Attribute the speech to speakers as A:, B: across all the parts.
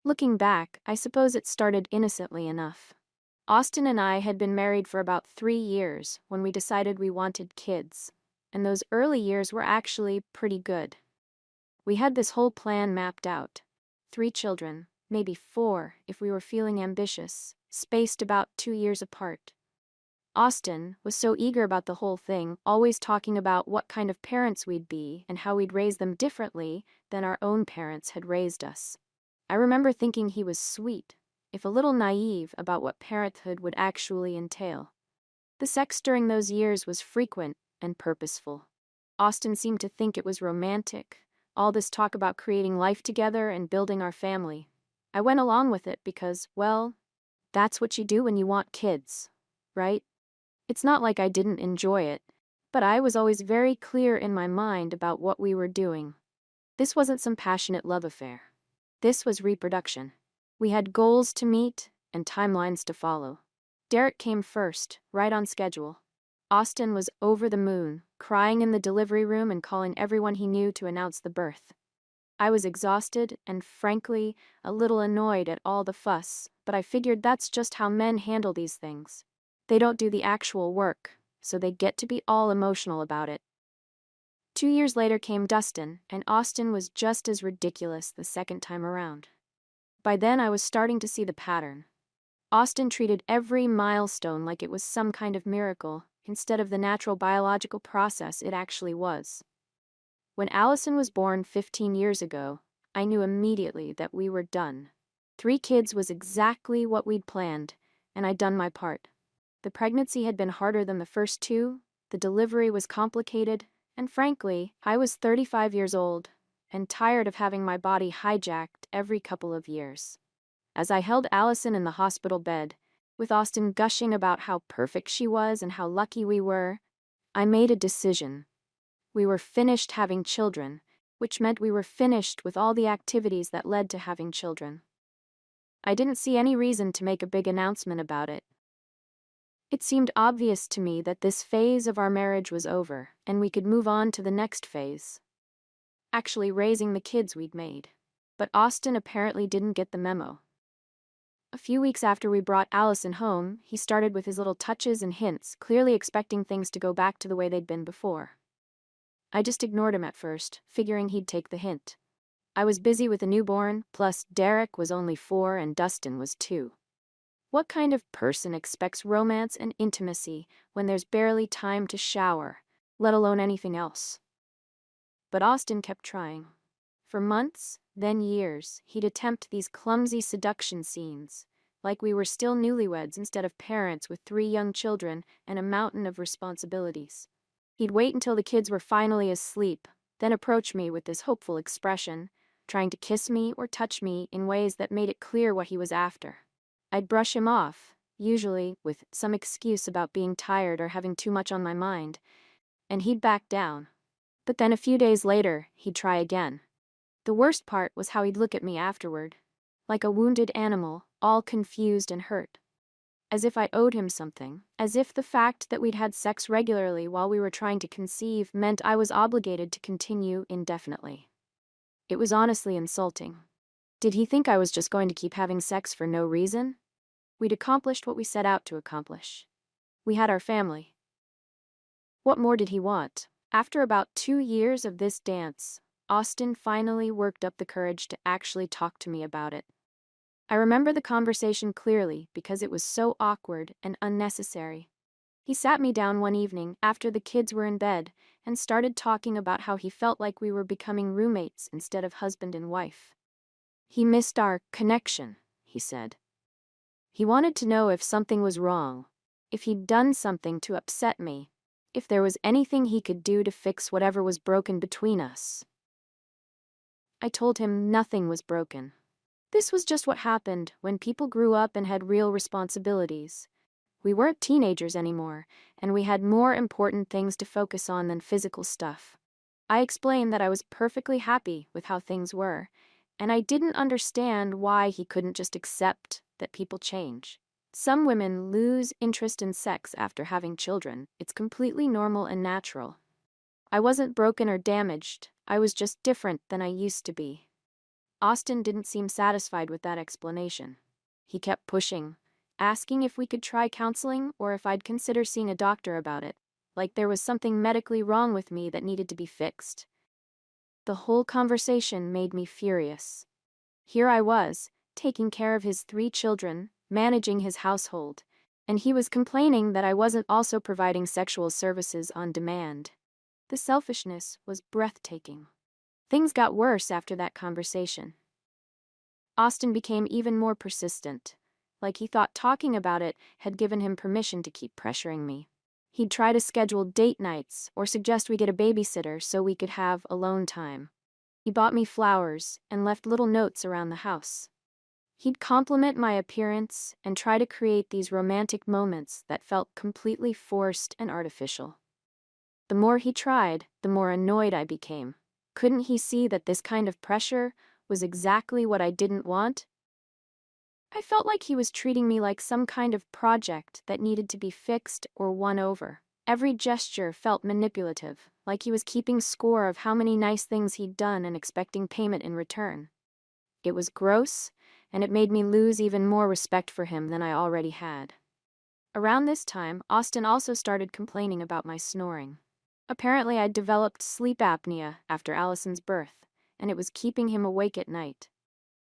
A: Looking back, I suppose it started innocently enough. Austin and I had been married for about 3 years when we decided we wanted kids, and those early years were actually pretty good. We had this whole plan mapped out. 3 children, maybe 4 if we were feeling ambitious, spaced about 2 years apart. Austin was so eager about the whole thing, always talking about what kind of parents we'd be and how we'd raise them differently than our own parents had raised us. I remember thinking he was sweet, if a little naive about what parenthood would actually entail. The sex during those years was frequent and purposeful. Austin seemed to think it was romantic, all this talk about creating life together and building our family. I went along with it because, well, that's what you do when you want kids, right? It's not like I didn't enjoy it, but I was always very clear in my mind about what we were doing. This wasn't some passionate love affair. This was reproduction. We had goals to meet and timelines to follow. Derek came first, right on schedule. Austin was over the moon, crying in the delivery room and calling everyone he knew to announce the birth. I was exhausted and, frankly, a little annoyed at all the fuss, but I figured that's just how men handle these things. They don't do the actual work, so they get to be all emotional about it. 2 years later came Dustin, and Austin was just as ridiculous the second time around. By then I was starting to see the pattern. Austin treated every milestone like it was some kind of miracle, instead of the natural biological process it actually was. When Allison was born 15 years ago, I knew immediately that we were done. 3 kids was exactly what we'd planned, and I'd done my part. The pregnancy had been harder than the first 2, the delivery was complicated, and frankly, I was 35 years old and tired of having my body hijacked every couple of years. As I held Allison in the hospital bed, with Austin gushing about how perfect she was and how lucky we were, I made a decision. We were finished having children, which meant we were finished with all the activities that led to having children. I didn't see any reason to make a big announcement about it. It seemed obvious to me that this phase of our marriage was over, and we could move on to the next phase. Actually raising the kids we'd made. But Austin apparently didn't get the memo. A few weeks after we brought Allison home, he started with his little touches and hints, clearly expecting things to go back to the way they'd been before. I just ignored him at first, figuring he'd take the hint. I was busy with a newborn, plus Derek was only 4 and Dustin was 2. What kind of person expects romance and intimacy when there's barely time to shower, let alone anything else? But Austin kept trying. For months, then years, he'd attempt these clumsy seduction scenes, like we were still newlyweds instead of parents with 3 young children and a mountain of responsibilities. He'd wait until the kids were finally asleep, then approach me with this hopeful expression, trying to kiss me or touch me in ways that made it clear what he was after. I'd brush him off, usually with some excuse about being tired or having too much on my mind, and he'd back down. But then a few days later, he'd try again. The worst part was how he'd look at me afterward, like a wounded animal, all confused and hurt. As if I owed him something, as if the fact that we'd had sex regularly while we were trying to conceive meant I was obligated to continue indefinitely. It was honestly insulting. Did he think I was just going to keep having sex for no reason? We'd accomplished what we set out to accomplish. We had our family. What more did he want? After about 2 years of this dance, Austin finally worked up the courage to actually talk to me about it. I remember the conversation clearly because it was so awkward and unnecessary. He sat me down one evening after the kids were in bed and started talking about how he felt like we were becoming roommates instead of husband and wife. He missed our connection, he said. He wanted to know if something was wrong, if he'd done something to upset me, if there was anything he could do to fix whatever was broken between us. I told him nothing was broken. This was just what happened when people grew up and had real responsibilities. We weren't teenagers anymore, and we had more important things to focus on than physical stuff. I explained that I was perfectly happy with how things were, and I didn't understand why he couldn't just accept that people change. Some women lose interest in sex after having children. It's completely normal and natural. I wasn't broken or damaged. I was just different than I used to be. Austin didn't seem satisfied with that explanation. He kept pushing, asking if we could try counseling or if I'd consider seeing a doctor about it, like there was something medically wrong with me that needed to be fixed. The whole conversation made me furious. Here I was, taking care of his 3 children, managing his household, and he was complaining that I wasn't also providing sexual services on demand. The selfishness was breathtaking. Things got worse after that conversation. Austin became even more persistent, like he thought talking about it had given him permission to keep pressuring me. He'd try to schedule date nights or suggest we get a babysitter so we could have alone time. He bought me flowers and left little notes around the house. He'd compliment my appearance and try to create these romantic moments that felt completely forced and artificial. The more he tried, the more annoyed I became. Couldn't he see that this kind of pressure was exactly what I didn't want? I felt like he was treating me like some kind of project that needed to be fixed or won over. Every gesture felt manipulative, like he was keeping score of how many nice things he'd done and expecting payment in return. It was gross, and it made me lose even more respect for him than I already had. Around this time, Austin also started complaining about my snoring. Apparently, I'd developed sleep apnea after Allison's birth, and it was keeping him awake at night.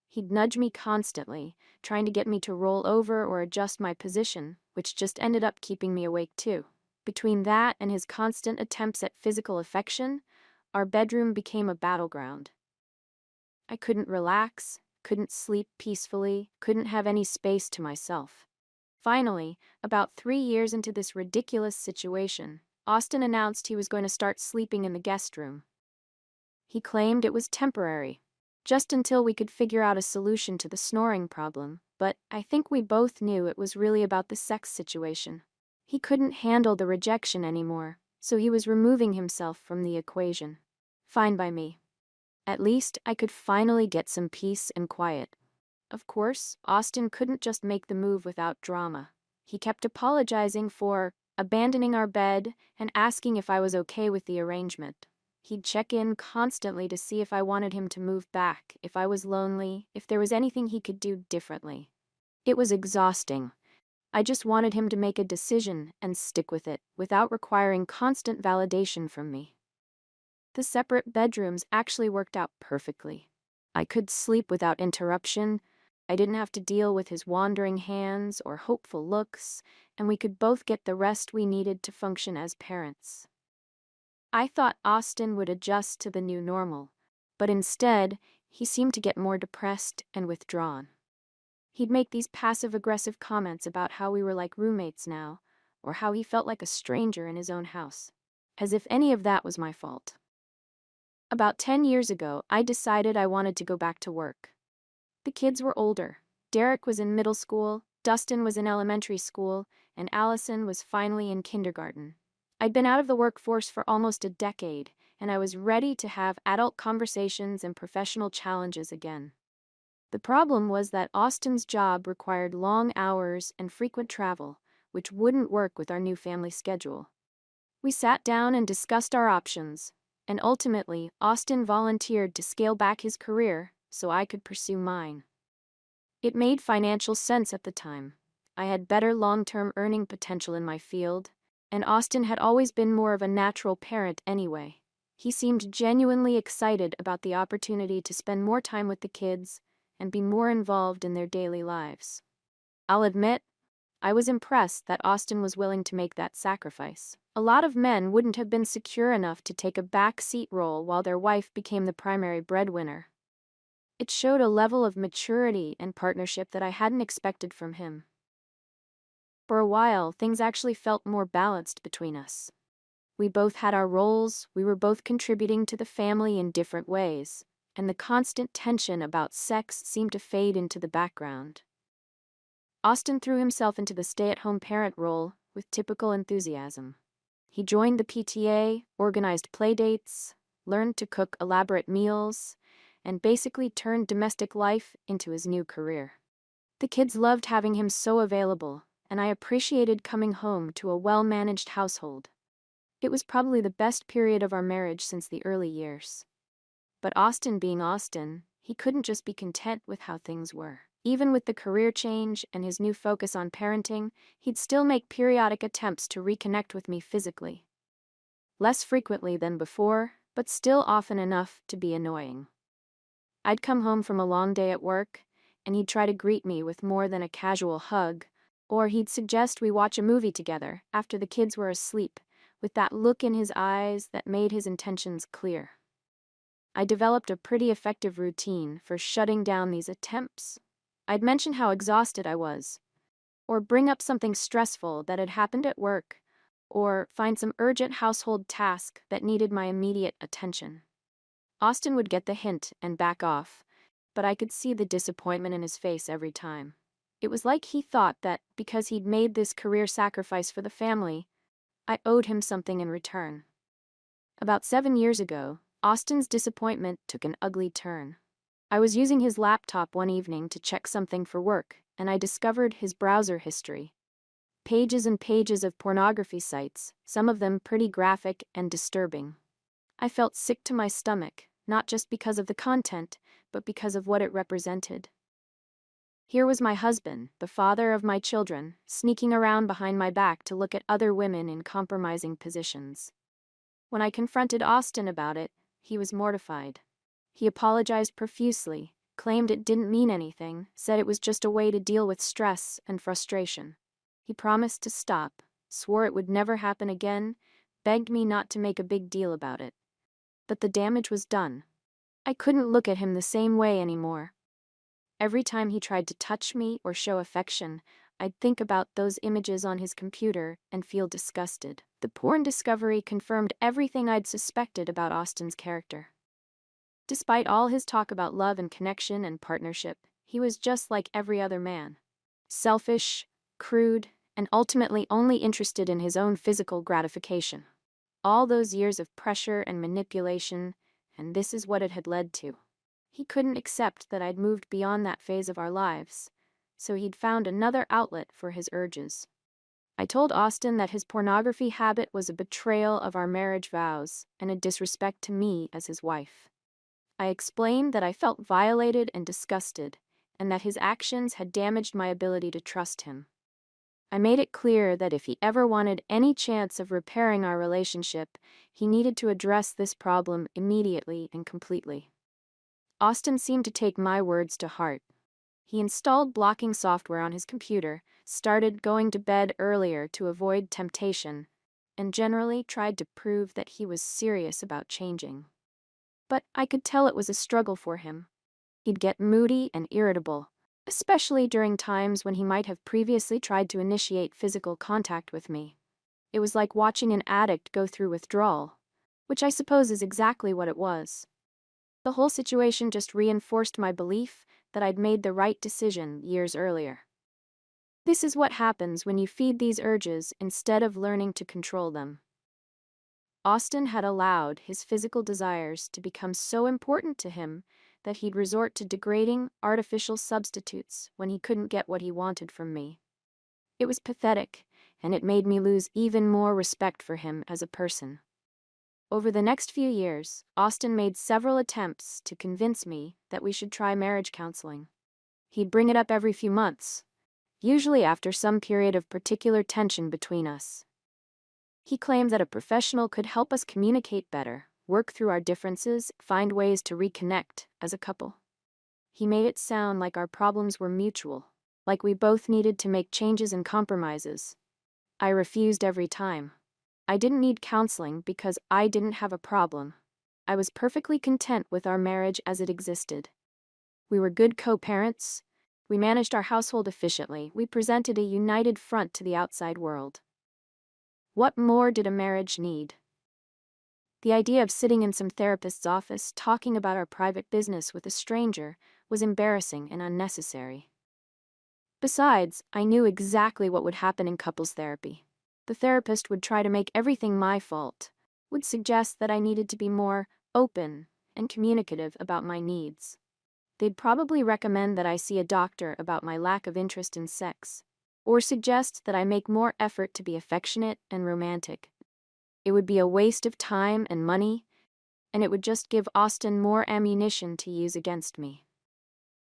A: He'd nudge me constantly, trying to get me to roll over or adjust my position, which just ended up keeping me awake too. Between that and his constant attempts at physical affection, our bedroom became a battleground. I couldn't relax, couldn't sleep peacefully, couldn't have any space to myself. Finally, about 3 years into this ridiculous situation, Austin announced he was going to start sleeping in the guest room. He claimed it was temporary, just until we could figure out a solution to the snoring problem, but I think we both knew it was really about the sex situation. He couldn't handle the rejection anymore, so he was removing himself from the equation. Fine by me. At least I could finally get some peace and quiet. Of course, Austin couldn't just make the move without drama. He kept apologizing for abandoning our bed and asking if I was okay with the arrangement. He'd check in constantly to see if I wanted him to move back, if I was lonely, if there was anything he could do differently. It was exhausting. I just wanted him to make a decision and stick with it, without requiring constant validation from me. The separate bedrooms actually worked out perfectly. I could sleep without interruption, I didn't have to deal with his wandering hands or hopeful looks, and we could both get the rest we needed to function as parents. I thought Austin would adjust to the new normal, but instead, he seemed to get more depressed and withdrawn. He'd make these passive-aggressive comments about how we were like roommates now, or how he felt like a stranger in his own house, as if any of that was my fault. About 10 years ago, I decided I wanted to go back to work. The kids were older. Derek was in middle school, Dustin was in elementary school, and Allison was finally in kindergarten. I'd been out of the workforce for almost a decade, and I was ready to have adult conversations and professional challenges again. The problem was that Austin's job required long hours and frequent travel, which wouldn't work with our new family schedule. We sat down and discussed our options, and ultimately, Austin volunteered to scale back his career so I could pursue mine. It made financial sense at the time. I had better long-term earning potential in my field, and Austin had always been more of a natural parent anyway. He seemed genuinely excited about the opportunity to spend more time with the kids and be more involved in their daily lives. I'll admit, I was impressed that Austin was willing to make that sacrifice. A lot of men wouldn't have been secure enough to take a backseat role while their wife became the primary breadwinner. It showed a level of maturity and partnership that I hadn't expected from him. For a while, things actually felt more balanced between us. We both had our roles, we were both contributing to the family in different ways, and the constant tension about sex seemed to fade into the background. Austin threw himself into the stay-at-home parent role with typical enthusiasm. He joined the PTA, organized playdates, learned to cook elaborate meals, and basically turned domestic life into his new career. The kids loved having him so available, and I appreciated coming home to a well-managed household. It was probably the best period of our marriage since the early years. But Austin being Austin, He couldn't just be content with how things were. Even with the career change and his new focus on parenting, he'd still make periodic attempts to reconnect with me physically. Less frequently than before, but still often enough to be annoying. I'd come home from a long day at work, and he'd try to greet me with more than a casual hug, or he'd suggest we watch a movie together after the kids were asleep, with that look in his eyes that made his intentions clear. I developed a pretty effective routine for shutting down these attempts. I'd mention how exhausted I was, or bring up something stressful that had happened at work, or find some urgent household task that needed my immediate attention. Austin would get the hint and back off, but I could see the disappointment in his face every time. It was like he thought that because he'd made this career sacrifice for the family, I owed him something in return. About 7 years ago, Austin's disappointment took an ugly turn. I was using his laptop one evening to check something for work, and I discovered his browser history. Pages and pages of pornography sites, some of them pretty graphic and disturbing. I felt sick to my stomach, not just because of the content, but because of what it represented. Here was my husband, the father of my children, sneaking around behind my back to look at other women in compromising positions. When I confronted Austin about it, he was mortified. He apologized profusely, claimed it didn't mean anything, said it was just a way to deal with stress and frustration. He promised to stop, swore it would never happen again, begged me not to make a big deal about it. But the damage was done. I couldn't look at him the same way anymore. Every time he tried to touch me or show affection, I'd think about those images on his computer and feel disgusted. The porn discovery confirmed everything I'd suspected about Austin's character. Despite all his talk about love and connection and partnership, he was just like every other man. Selfish, crude, and ultimately only interested in his own physical gratification. All those years of pressure and manipulation, and this is what it had led to. He couldn't accept that I'd moved beyond that phase of our lives, so he'd found another outlet for his urges. I told Austin that his pornography habit was a betrayal of our marriage vows and a disrespect to me as his wife. I explained that I felt violated and disgusted, and that his actions had damaged my ability to trust him. I made it clear that if he ever wanted any chance of repairing our relationship, he needed to address this problem immediately and completely. Austin seemed to take my words to heart. He installed blocking software on his computer, started going to bed earlier to avoid temptation, and generally tried to prove that he was serious about changing. But I could tell it was a struggle for him. He'd get moody and irritable, especially during times when he might have previously tried to initiate physical contact with me. It was like watching an addict go through withdrawal, which I suppose is exactly what it was. The whole situation just reinforced my belief that I'd made the right decision years earlier. This is what happens when you feed these urges instead of learning to control them. Austin had allowed his physical desires to become so important to him that he'd resort to degrading, artificial substitutes when he couldn't get what he wanted from me. It was pathetic, and it made me lose even more respect for him as a person. Over the next few years, Austin made several attempts to convince me that we should try marriage counseling. He'd bring it up every few months, usually after some period of particular tension between us. He claimed that a professional could help us communicate better, work through our differences, find ways to reconnect as a couple. He made it sound like our problems were mutual, like we both needed to make changes and compromises. I refused every time. I didn't need counseling because I didn't have a problem. I was perfectly content with our marriage as it existed. We were good co-parents. We managed our household efficiently. We presented a united front to the outside world. What more did a marriage need? The idea of sitting in some therapist's office talking about our private business with a stranger was embarrassing and unnecessary. Besides, I knew exactly what would happen in couples therapy. The therapist would try to make everything my fault, would suggest that I needed to be more open and communicative about my needs. They'd probably recommend that I see a doctor about my lack of interest in sex, or suggest that I make more effort to be affectionate and romantic. It would be a waste of time and money, and it would just give Austin more ammunition to use against me.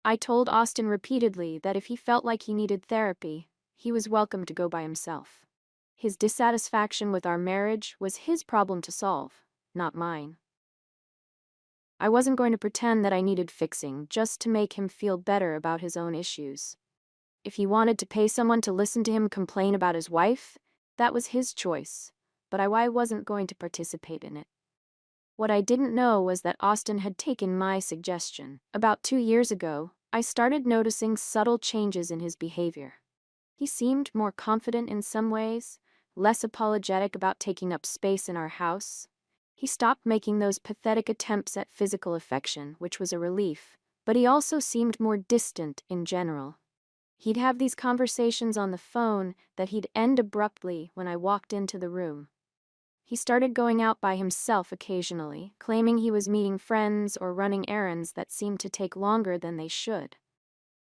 A: I told Austin repeatedly that if he felt like he needed therapy, he was welcome to go by himself. His dissatisfaction with our marriage was his problem to solve, not mine. I wasn't going to pretend that I needed fixing just to make him feel better about his own issues. If he wanted to pay someone to listen to him complain about his wife, that was his choice, but I wasn't going to participate in it. What I didn't know was that Austin had taken my suggestion. About 2 years ago, I started noticing subtle changes in his behavior. He seemed more confident in some ways, less apologetic about taking up space in our house. He stopped making those pathetic attempts at physical affection, which was a relief, but he also seemed more distant in general. He'd have these conversations on the phone that he'd end abruptly when I walked into the room. He started going out by himself occasionally, claiming he was meeting friends or running errands that seemed to take longer than they should.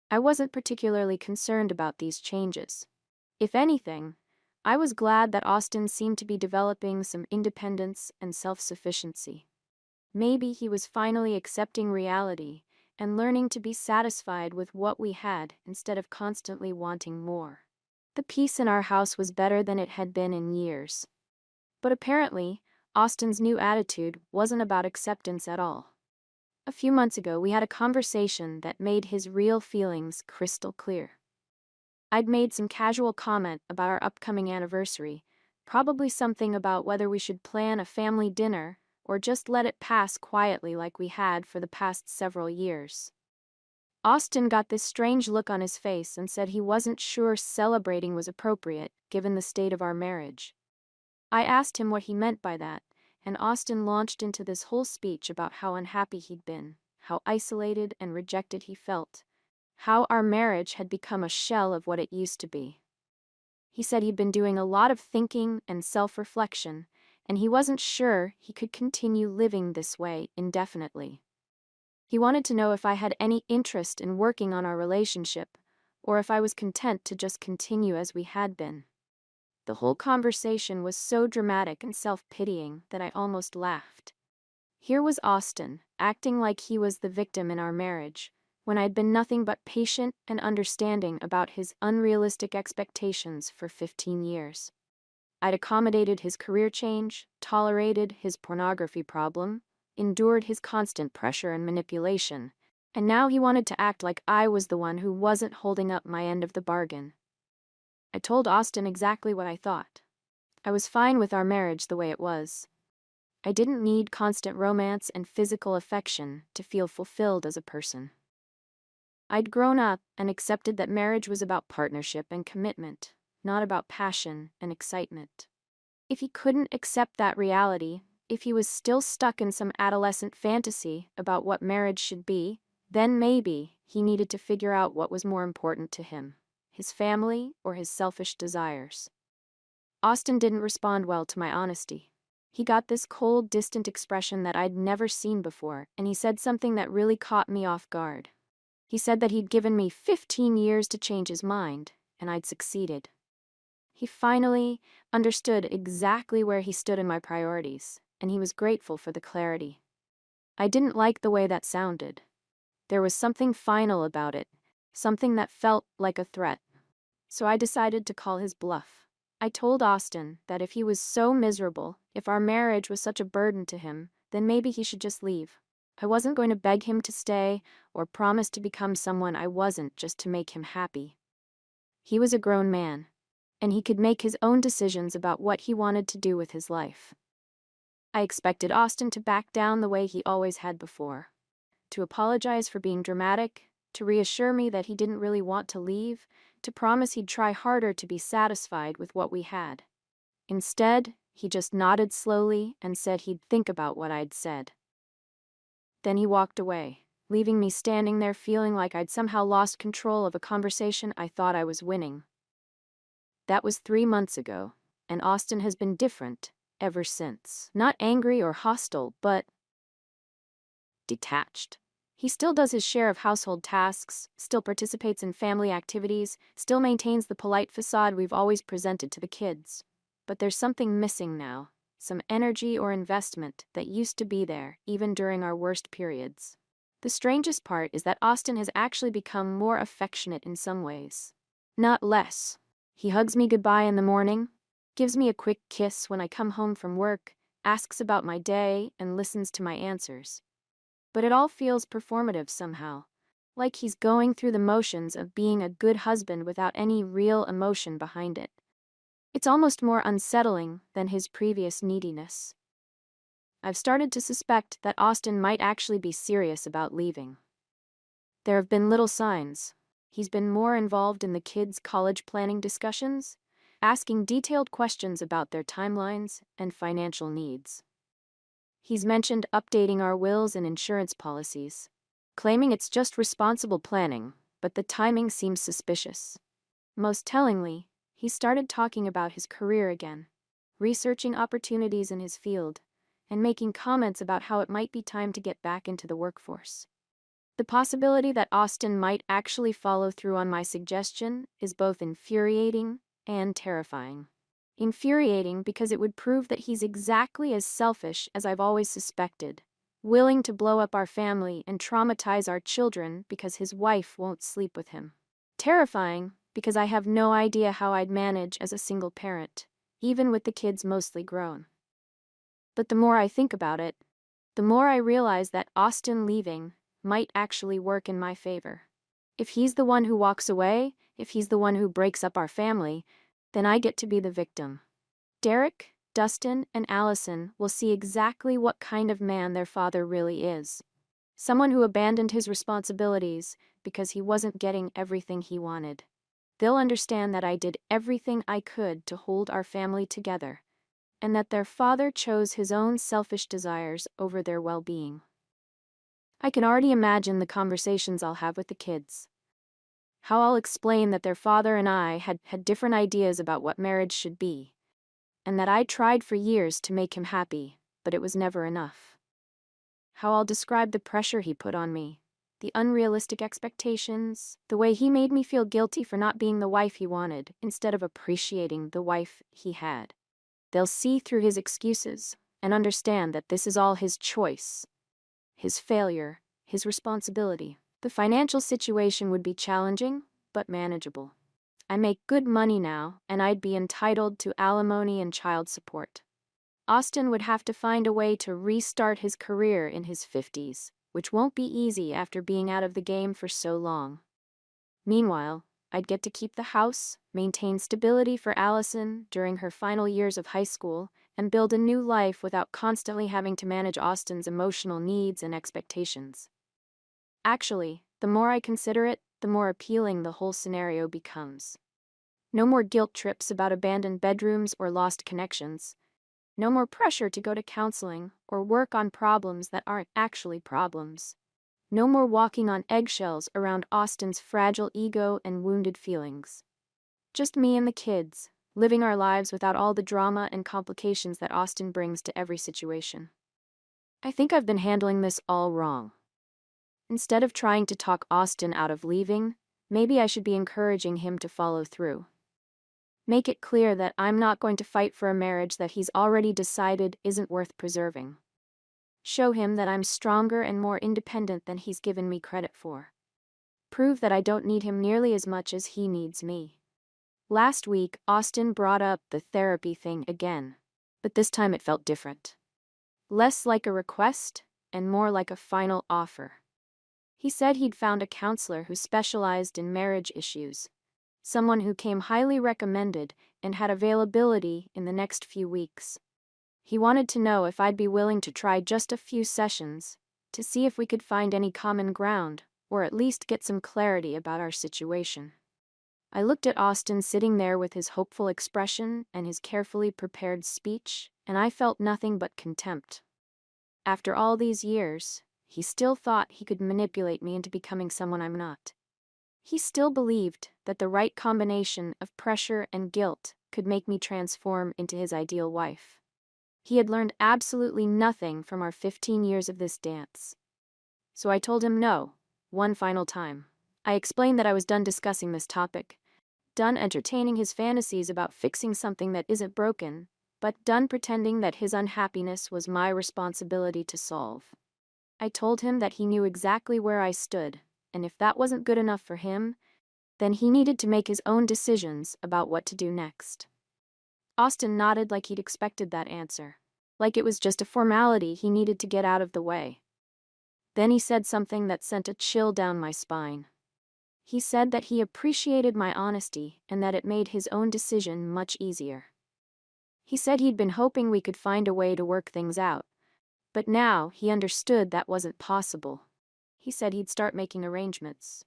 A: I wasn't particularly concerned about these changes. If anything, I was glad that Austin seemed to be developing some independence and self-sufficiency. Maybe he was finally accepting reality and learning to be satisfied with what we had instead of constantly wanting more. The peace in our house was better than it had been in years. But apparently, Austin's new attitude wasn't about acceptance at all. A few months ago, we had a conversation that made his real feelings crystal clear. I'd made some casual comment about our upcoming anniversary, probably something about whether we should plan a family dinner or just let it pass quietly like we had for the past several years. Austin got this strange look on his face and said he wasn't sure celebrating was appropriate given the state of our marriage. I asked him what he meant by that, and Austin launched into this whole speech about how unhappy he'd been, how isolated and rejected he felt, how our marriage had become a shell of what it used to be. He said he'd been doing a lot of thinking and self-reflection, and he wasn't sure he could continue living this way indefinitely. He wanted to know if I had any interest in working on our relationship, or if I was content to just continue as we had been. The whole conversation was so dramatic and self-pitying that I almost laughed. Here was Austin, acting like he was the victim in our marriage, when I'd been nothing but patient and understanding about his unrealistic expectations for 15 years. I'd accommodated his career change, tolerated his pornography problem, endured his constant pressure and manipulation, and now he wanted to act like I was the one who wasn't holding up my end of the bargain. I told Austin exactly what I thought. I was fine with our marriage the way it was. I didn't need constant romance and physical affection to feel fulfilled as a person. I'd grown up and accepted that marriage was about partnership and commitment, not about passion and excitement. If he couldn't accept that reality, if he was still stuck in some adolescent fantasy about what marriage should be, then maybe he needed to figure out what was more important to him, his family or his selfish desires. Austin didn't respond well to my honesty. He got this cold, distant expression that I'd never seen before, and he said something that really caught me off guard. He said that he'd given me 15 years to change his mind, and I'd succeeded. He finally understood exactly where he stood in my priorities, and he was grateful for the clarity. I didn't like the way that sounded. There was something final about it, something that felt like a threat. So I decided to call his bluff. I told Austin that if he was so miserable, if our marriage was such a burden to him, then maybe he should just leave. I wasn't going to beg him to stay or promise to become someone I wasn't just to make him happy. He was a grown man, and he could make his own decisions about what he wanted to do with his life. I expected Austin to back down the way he always had before, to apologize for being dramatic, to reassure me that he didn't really want to leave, to promise he'd try harder to be satisfied with what we had. Instead, he just nodded slowly and said he'd think about what I'd said. Then he walked away, leaving me standing there feeling like I'd somehow lost control of a conversation I thought I was winning. That was 3 months ago, and Austin has been different ever since. Not angry or hostile, but detached. He still does his share of household tasks, still participates in family activities, still maintains the polite facade we've always presented to the kids. But there's something missing now, some energy or investment that used to be there even during our worst periods. The strangest part is that Austin has actually become more affectionate in some ways. Not less. He hugs me goodbye in the morning, gives me a quick kiss when I come home from work, asks about my day, and listens to my answers. But it all feels performative somehow, like he's going through the motions of being a good husband without any real emotion behind it. It's almost more unsettling than his previous neediness. I've started to suspect that Austin might actually be serious about leaving. There have been little signs. He's been more involved in the kids' college planning discussions, asking detailed questions about their timelines and financial needs. He's mentioned updating our wills and insurance policies, claiming it's just responsible planning, but the timing seems suspicious. Most tellingly, he started talking about his career again, researching opportunities in his field, and making comments about how it might be time to get back into the workforce. The possibility that Austin might actually follow through on my suggestion is both infuriating and terrifying. Infuriating because it would prove that he's exactly as selfish as I've always suspected, willing to blow up our family and traumatize our children because his wife won't sleep with him. Terrifying because I have no idea how I'd manage as a single parent, even with the kids mostly grown. But the more I think about it, the more I realize that Austin leaving might actually work in my favor. If he's the one who walks away, if he's the one who breaks up our family, then I get to be the victim. Derek, Dustin, and Allison will see exactly what kind of man their father really is. Someone who abandoned his responsibilities because he wasn't getting everything he wanted. They'll understand that I did everything I could to hold our family together, and that their father chose his own selfish desires over their well-being. I can already imagine the conversations I'll have with the kids. How I'll explain that their father and I had different ideas about what marriage should be, and that I tried for years to make him happy, but it was never enough. How I'll describe the pressure he put on me, the unrealistic expectations, the way he made me feel guilty for not being the wife he wanted, instead of appreciating the wife he had. They'll see through his excuses and understand that this is all his choice, his failure, his responsibility. The financial situation would be challenging, but manageable. I make good money now, and I'd be entitled to alimony and child support. Austin would have to find a way to restart his career in his 50s, which won't be easy after being out of the game for so long. Meanwhile, I'd get to keep the house, maintain stability for Allison during her final years of high school, and build a new life without constantly having to manage Austin's emotional needs and expectations. Actually, the more I consider it, the more appealing the whole scenario becomes. No more guilt trips about abandoned bedrooms or lost connections. No more pressure to go to counseling or work on problems that aren't actually problems. No more walking on eggshells around Austin's fragile ego and wounded feelings. Just me and the kids, living our lives without all the drama and complications that Austin brings to every situation. I think I've been handling this all wrong. Instead of trying to talk Austin out of leaving, maybe I should be encouraging him to follow through. Make it clear that I'm not going to fight for a marriage that he's already decided isn't worth preserving. Show him that I'm stronger and more independent than he's given me credit for. Prove that I don't need him nearly as much as he needs me. Last week, Austin brought up the therapy thing again, but this time it felt different. Less like a request and more like a final offer. He said he'd found a counselor who specialized in marriage issues, someone who came highly recommended and had availability in the next few weeks. He wanted to know if I'd be willing to try just a few sessions to see if we could find any common ground or at least get some clarity about our situation. I looked at Austin sitting there with his hopeful expression and his carefully prepared speech, and I felt nothing but contempt. After all these years, he still thought he could manipulate me into becoming someone I'm not. He still believed that the right combination of pressure and guilt could make me transform into his ideal wife. He had learned absolutely nothing from our 15 years of this dance. So I told him no, one final time. I explained that I was done discussing this topic, done entertaining his fantasies about fixing something that isn't broken, but done pretending that his unhappiness was my responsibility to solve. I told him that he knew exactly where I stood, and if that wasn't good enough for him, then he needed to make his own decisions about what to do next. Austin nodded like he'd expected that answer, like it was just a formality he needed to get out of the way. Then he said something that sent a chill down my spine. He said that he appreciated my honesty and that it made his own decision much easier. He said he'd been hoping we could find a way to work things out, but now he understood that wasn't possible. He said he'd start making arrangements.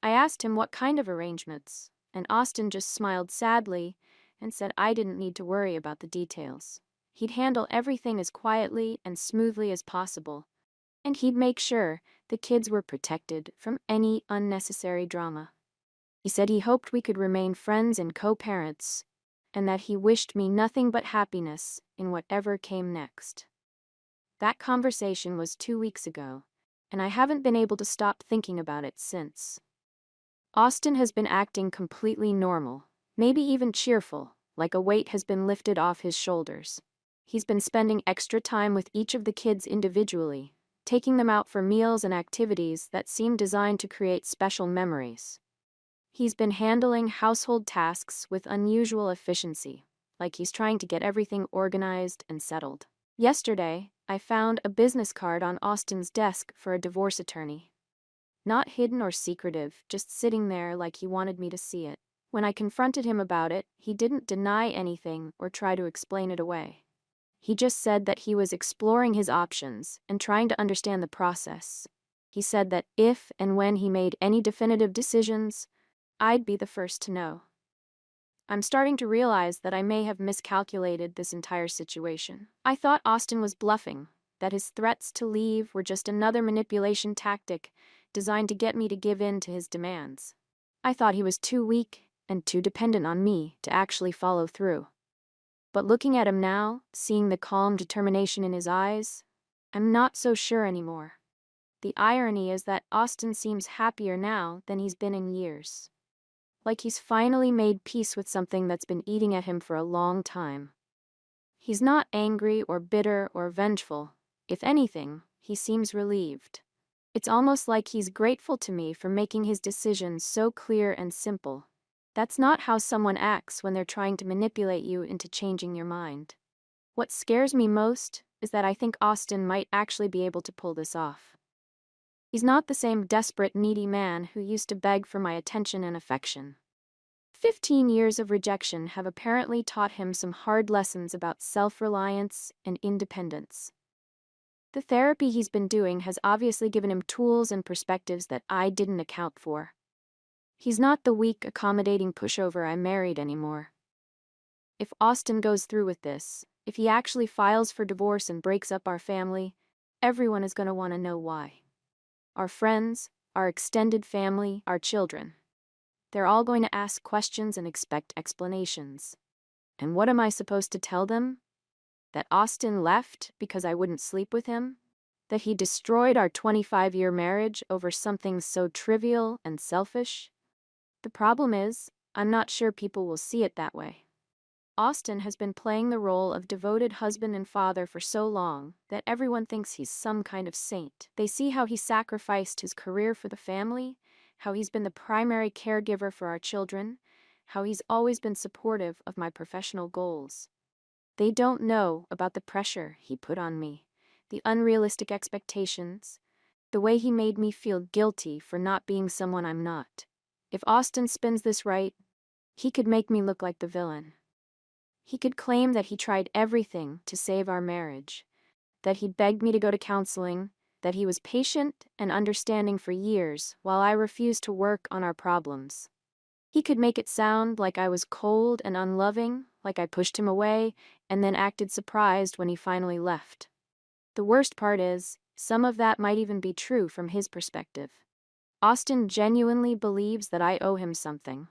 A: I asked him what kind of arrangements, and Austin just smiled sadly and said I didn't need to worry about the details. He'd handle everything as quietly and smoothly as possible, and he'd make sure the kids were protected from any unnecessary drama. He said he hoped we could remain friends and co-parents, and that he wished me nothing but happiness in whatever came next. That conversation was 2 weeks ago, and I haven't been able to stop thinking about it since. Austin has been acting completely normal, maybe even cheerful, like a weight has been lifted off his shoulders. He's been spending extra time with each of the kids individually, taking them out for meals and activities that seem designed to create special memories. He's been handling household tasks with unusual efficiency, like he's trying to get everything organized and settled. Yesterday, I found a business card on Austin's desk for a divorce attorney. Not hidden or secretive, just sitting there like he wanted me to see it. When I confronted him about it, he didn't deny anything or try to explain it away. He just said that he was exploring his options and trying to understand the process. He said that if and when he made any definitive decisions, I'd be the first to know. I'm starting to realize that I may have miscalculated this entire situation. I thought Austin was bluffing, that his threats to leave were just another manipulation tactic designed to get me to give in to his demands. I thought he was too weak and too dependent on me to actually follow through. But looking at him now, seeing the calm determination in his eyes, I'm not so sure anymore. The irony is that Austin seems happier now than he's been in years. Like he's finally made peace with something that's been eating at him for a long time. He's not angry or bitter or vengeful. If anything, he seems relieved. It's almost like he's grateful to me for making his decisions so clear and simple. That's not how someone acts when they're trying to manipulate you into changing your mind. What scares me most is that I think Austin might actually be able to pull this off. He's not the same desperate, needy man who used to beg for my attention and affection. 15 years of rejection have apparently taught him some hard lessons about self-reliance and independence. The therapy he's been doing has obviously given him tools and perspectives that I didn't account for. He's not the weak, accommodating pushover I married anymore. If Austin goes through with this, if he actually files for divorce and breaks up our family, everyone is going to want to know why. Our friends, our extended family, our children. They're all going to ask questions and expect explanations. And what am I supposed to tell them? That Austin left because I wouldn't sleep with him? That he destroyed our 25-year marriage over something so trivial and selfish? The problem is, I'm not sure people will see it that way. Austin has been playing the role of devoted husband and father for so long that everyone thinks he's some kind of saint. They see how he sacrificed his career for the family, how he's been the primary caregiver for our children, how he's always been supportive of my professional goals. They don't know about the pressure he put on me, the unrealistic expectations, the way he made me feel guilty for not being someone I'm not. If Austin spins this right, he could make me look like the villain. He could claim that he tried everything to save our marriage, that he begged me to go to counseling, that he was patient and understanding for years while I refused to work on our problems. He could make it sound like I was cold and unloving, like I pushed him away, and then acted surprised when he finally left. The worst part is, some of that might even be true from his perspective. Austin genuinely believes that I owe him something.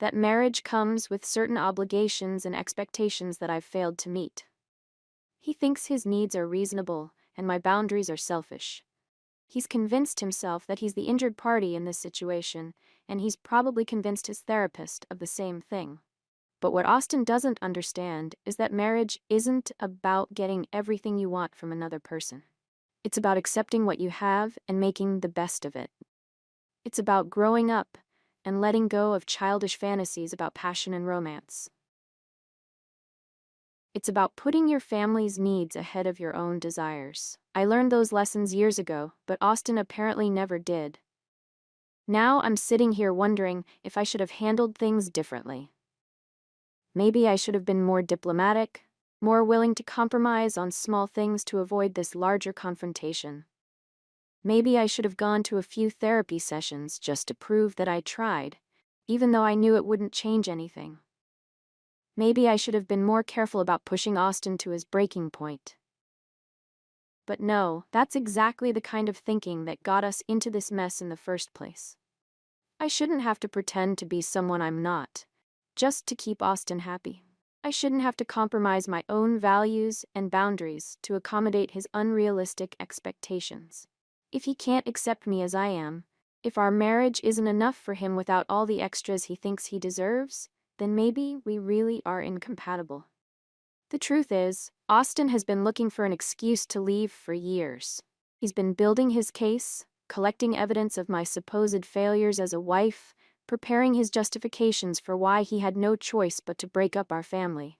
A: That marriage comes with certain obligations and expectations that I've failed to meet. He thinks his needs are reasonable and my boundaries are selfish. He's convinced himself that he's the injured party in this situation, and he's probably convinced his therapist of the same thing. But what Austin doesn't understand is that marriage isn't about getting everything you want from another person. It's about accepting what you have and making the best of it. It's about growing up and letting go of childish fantasies about passion and romance. It's about putting your family's needs ahead of your own desires. I learned those lessons years ago, but Austin apparently never did. Now I'm sitting here wondering if I should have handled things differently. Maybe I should have been more diplomatic, more willing to compromise on small things to avoid this larger confrontation. Maybe I should have gone to a few therapy sessions just to prove that I tried, even though I knew it wouldn't change anything. Maybe I should have been more careful about pushing Austin to his breaking point. But no, that's exactly the kind of thinking that got us into this mess in the first place. I shouldn't have to pretend to be someone I'm not, just to keep Austin happy. I shouldn't have to compromise my own values and boundaries to accommodate his unrealistic expectations. If he can't accept me as I am, if our marriage isn't enough for him without all the extras he thinks he deserves, then maybe we really are incompatible. The truth is, Austin has been looking for an excuse to leave for years. He's been building his case, collecting evidence of my supposed failures as a wife, preparing his justifications for why he had no choice but to break up our family.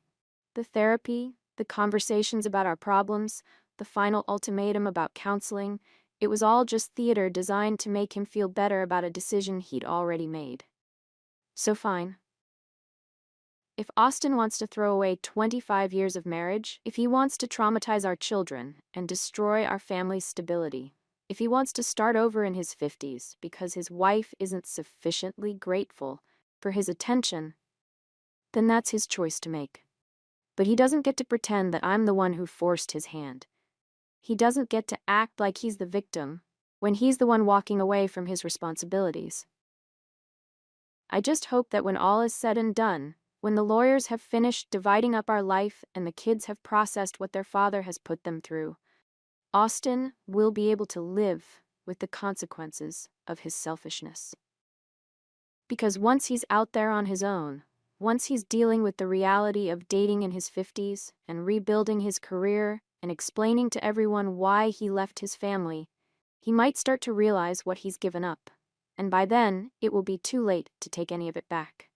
A: The therapy, the conversations about our problems, the final ultimatum about counseling, it was all just theater designed to make him feel better about a decision he'd already made. So fine. If Austin wants to throw away 25 years of marriage, if he wants to traumatize our children and destroy our family's stability, if he wants to start over in his 50s because his wife isn't sufficiently grateful for his attention, then that's his choice to make. But he doesn't get to pretend that I'm the one who forced his hand. He doesn't get to act like he's the victim when he's the one walking away from his responsibilities. I just hope that when all is said and done, when the lawyers have finished dividing up our life and the kids have processed what their father has put them through, Austin will be able to live with the consequences of his selfishness. Because once he's out there on his own, once he's dealing with the reality of dating in his 50s and rebuilding his career and explaining to everyone why he left his family, he might start to realize what he's given up. And by then, it will be too late to take any of it back.